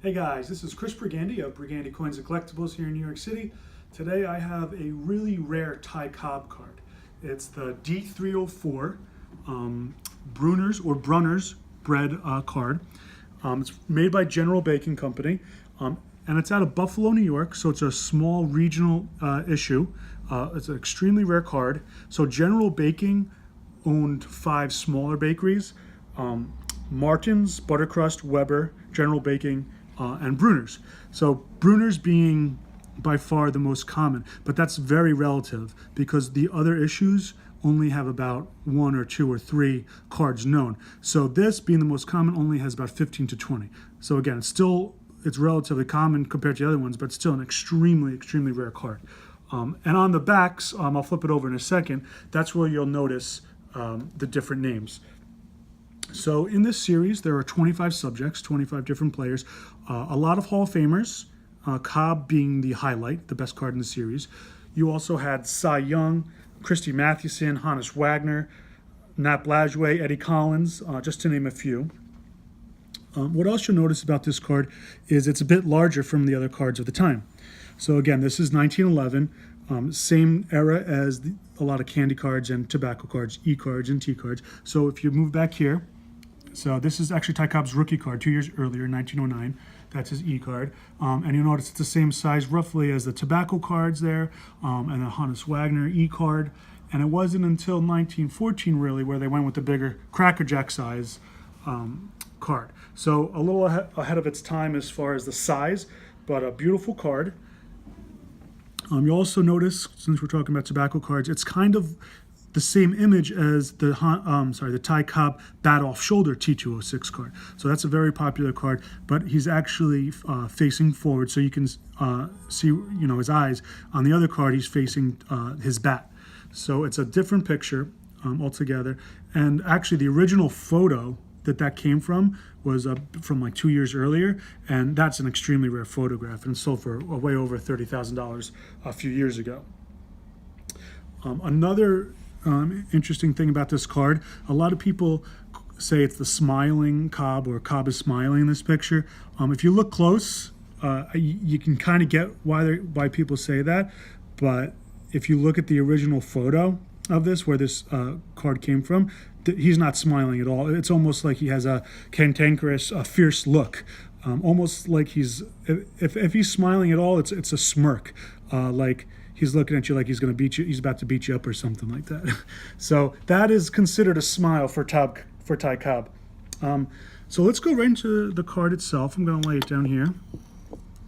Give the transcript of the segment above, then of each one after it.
Hey guys, this is Chris Brigandy of Brigandy Coins and Collectibles here in New York City. Today I have a really rare Ty Cobb card. It's the D304 Brunners Bread card. It's made by General Baking Company, and it's out of Buffalo, New York, so it's a small regional issue. It's an extremely rare card. So General Baking owned 5 smaller bakeries, Martin's, Buttercrust, Weber, General Baking, and Brunners. So Brunners being by far the most common, but that's very relative because the other issues only have about 1 or 2 or 3 cards known. So this being the most common only has about 15 to 20. So again, it's relatively common compared to the other ones, but still an extremely rare card. And on the backs, I'll flip it over in a second, that's where you'll notice the different names. So in this series, there are 25 subjects, 25 different players, a lot of Hall of Famers, Cobb being the highlight, the best card in the series. You also had Cy Young, Christy Mathewson, Hannes Wagner, Nat Blageway, Eddie Collins, just to name a few. What else you'll notice about this card is it's a bit larger from the other cards of the time. So again, this is 1911, same era as a lot of candy cards and tobacco cards, E-cards and T-cards. So if you move back here, so this is actually Ty Cobb's rookie card 2 years earlier, 1909. That's his E-card. And you'll notice it's the same size roughly as the tobacco cards there, and the Hannes Wagner E-card. And it wasn't until 1914 really where they went with the bigger Cracker Jack size card. So a little ahead of its time as far as the size, but a beautiful card. You also notice, since we're talking about tobacco cards, it's kind of the same image as the Ty Cobb Bat Off Shoulder T206 card. So that's a very popular card, but he's actually facing forward, so you can see his eyes. On the other card, he's facing his bat. So it's a different picture altogether. And actually, the original photo that came from was from like 2 years earlier, and that's an extremely rare photograph and sold for way over $30,000 a few years ago. Another interesting thing about this card, a lot of people say it's the smiling Cobb, or Cobb is smiling in this picture. If you look close, you can kind of get why people say that, but if you look at the original photo of this, where this card came from, he's not smiling at all. It's almost like he has a cantankerous, fierce look. Almost like if he's smiling at all, it's a smirk. Like he's looking at you like he's going to beat you. He's about to beat you up or something like that. So that is considered a smile for Ty Cobb. So let's go right into the card itself. I'm going to lay it down here.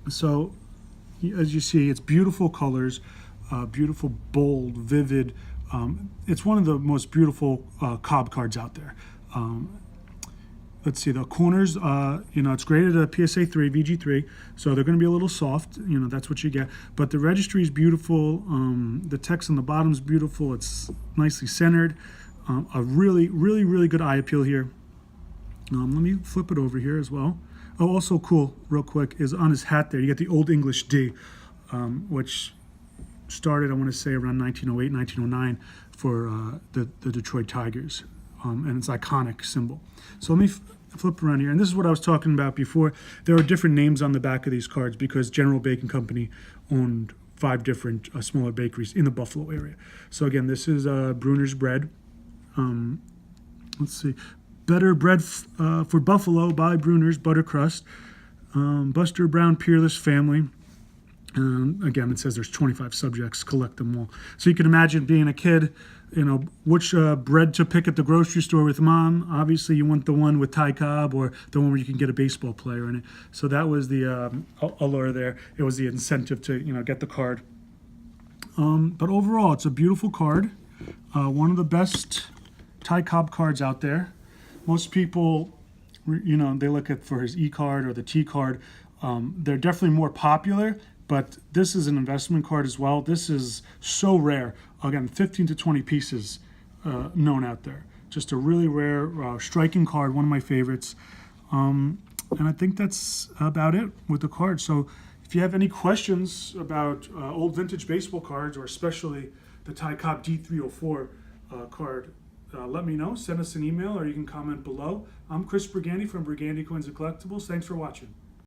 So as you see, it's beautiful colors, beautiful, bold, vivid. It's one of the most beautiful Cobb cards out there. Let's see, the corners, it's graded a PSA 3, VG3, so they're going to be a little soft, that's what you get. But the registry is beautiful, the text on the bottom is beautiful, it's nicely centered, a really good eye appeal here. Let me flip it over here as well. Oh, also cool, real quick, is on his hat there, you get the Old English D, which started, I want to say, around 1908, 1909 for the Detroit Tigers, and it's an iconic symbol. So let me flip around here, and this is what I was talking about before. There are different names on the back of these cards because General Baking Company owned 5 different smaller bakeries in the Buffalo area. So again, this is Brunners Bread. Let's see, Better Bread for Buffalo by Brunners, Buttercrust, Buster Brown Peerless Family. Again, it says there's 25 subjects, collect them all. So you can imagine being a kid, which bread to pick at the grocery store with mom. Obviously, you want the one with Ty Cobb or the one where you can get a baseball player in it. So that was the allure there. It was the incentive to, get the card. But overall, it's a beautiful card. One of the best Ty Cobb cards out there. Most people, they look for his E card or the T card. They're definitely more popular. But this is an investment card as well. This is so rare. Again, 15 to 20 pieces known out there. Just a really rare, striking card, one of my favorites. And I think that's about it with the card. So if you have any questions about old vintage baseball cards, or especially the Ty Cobb D304 card, let me know. Send us an email, or you can comment below. I'm Chris Brigandy from Brigandy Coins and Collectibles. Thanks for watching.